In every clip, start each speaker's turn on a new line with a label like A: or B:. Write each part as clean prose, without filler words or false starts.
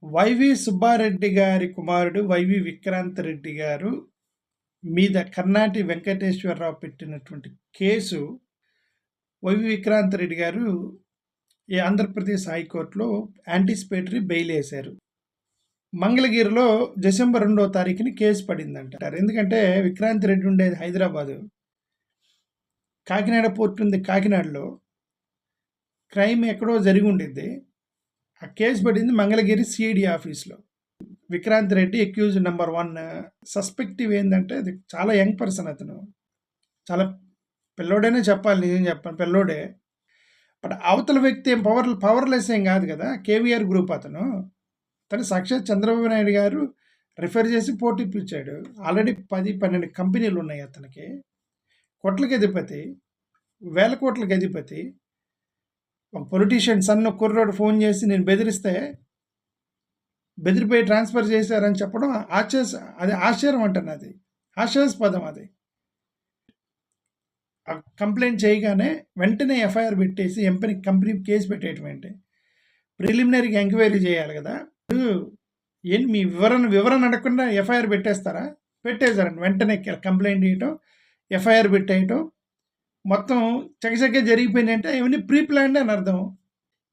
A: YV Subbareddy గారి కుమారుడు YV Vikrant Reddy గారు మీద కర్నాటి వెంకటేశ్వరరావు పెట్టినటువంటి కేసు వైవి విక్రాంత్ రెడ్డి గారు ఈ ఆంధ్రప్రదేశ్ హైకోర్టులో యాంటిసిపేటరీ బెయిల్ వేశారు. మంగళగిరిలో డిసెంబర్ 2వ తారీఖుని కేసు పడిందంటారు. ఎందుకంటే విక్రాంత్ రెడ్డి ఉండేది హైదరాబాదు, కాకినాడ పోర్టు ఉంది కాకినాడలో, క్రైమ్ ఎక్కడో జరిగి ఉండిద్ది. ఆ కేసు పడింది మంగళగిరి సిఐడి ఆఫీస్లో. Vikrant Reddy accused number 1. సస్పెక్టివ్ ఏంటంటే అది చాలా యంగ్ పర్సన్, అతను చాలా పిల్లోడేనే చెప్పాలి, నిజం చెప్పాను పిల్లోడే. బట్ అవతల వ్యక్తి ఏం పవర్లెస్ ఏం కాదు కదా. కేవీఆర్ గ్రూప్ అతను సాక్షాత్ చంద్రబాబు నాయుడు గారు రిఫర్ చేసి పోటీ ఇప్పించాడు. ఆల్రెడీ 10-12 కంపెనీలు ఉన్నాయి అతనికి. కోట్లకి అధిపతి, వేల కోట్లకి అధిపతి. ఒక పొలిటీషియన్ సన్న కుర్రోడు ఫోన్ చేసి నేను బెదిరిపోయి ట్రాన్స్ఫర్ చేశారని చెప్పడం అది ఆశ్చర్యం అంటాను. అది హాస్యాస్పదం. అది కంప్లైంట్ చేయగానే వెంటనే ఎఫ్ఐఆర్ పెట్టేసి కంపెనీ కేసు పెట్టేటువంటి ప్రిలిమినరీగా ఎంక్వైరీ చేయాలి కదా. ఏంటి మీ వివరణ అడగకుండా ఎఫ్ఐఆర్ పెట్టేస్తారా? పెట్టేశారండి. వెంటనే కంప్లైంట్ చేయటం, ఎఫ్ఐఆర్ పెట్టేయటం, మొత్తం చకచక జరిగిపోయినాయి. అంటే ఇవన్నీ ప్రీ ప్లాన్డ్ అని అర్థం.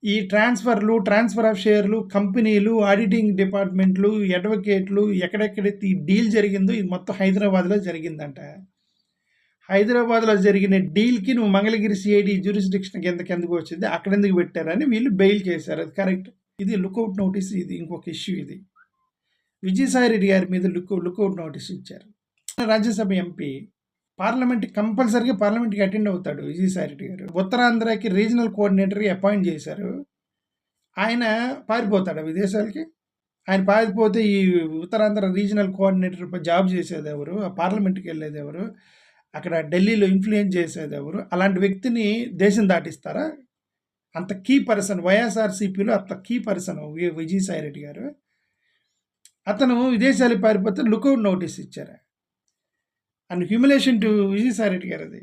A: ఈ ట్రాన్స్ఫర్ ఆఫ్ షేర్లు, కంపెనీలు, ఆడిటింగ్ డిపార్ట్మెంట్లు, అడ్వకేట్లు, ఎక్కడెక్కడైతే ఈ డీల్ జరిగిందో ఇది మొత్తం హైదరాబాద్లో జరిగిందంట. హైదరాబాద్లో జరిగిన డీల్కి నువ్వు మంగళగిరి సిఐడి జ్యూరిస్డిక్షన్ కిందకు వచ్చింది, అక్కడ ఎందుకు పెట్టారని వీళ్ళు బెయిల్ చేశారు. అది కరెక్ట్. ఇది లుకౌట్ నోటీస్. ఇది ఇంకొక ఇష్యూ. ఇది విజయసాయి రెడ్డి గారి మీద లుకౌట్ నోటీస్ ఇచ్చారు. రాజ్యసభ ఎంపీ, కంపల్సరీగా పార్లమెంట్కి అటెండ్ అవుతాడు విజయసాయి రెడ్డి గారు. ఉత్తరాంధ్రకి రీజనల్ కోఆర్డినేటర్గా అపాయింట్ చేశారు. ఆయన పారిపోతాడు విదేశాలకి. ఆయన పారిపోతే ఈ ఉత్తరాంధ్ర రీజనల్ కోఆర్డినేటర్ జాబ్ చేసేది ఎవరు? ఆ పార్లమెంట్కి వెళ్ళేది ఎవరు? అక్కడ ఢిల్లీలో ఇన్ఫ్లుయెన్స్ చేసేది ఎవరు? అలాంటి వ్యక్తిని దేశం దాటిస్తారా? అంత కీ పర్సన్ వైఎస్ఆర్సీపీలో, అంత కీ పర్సన్ విజయసాయి రెడ్డి గారు. అతను విదేశాలకు పారిపోతే లుకౌట్ నోటీస్ ఇచ్చారు. And humiliation to Vijayasai Reddy గారు. అది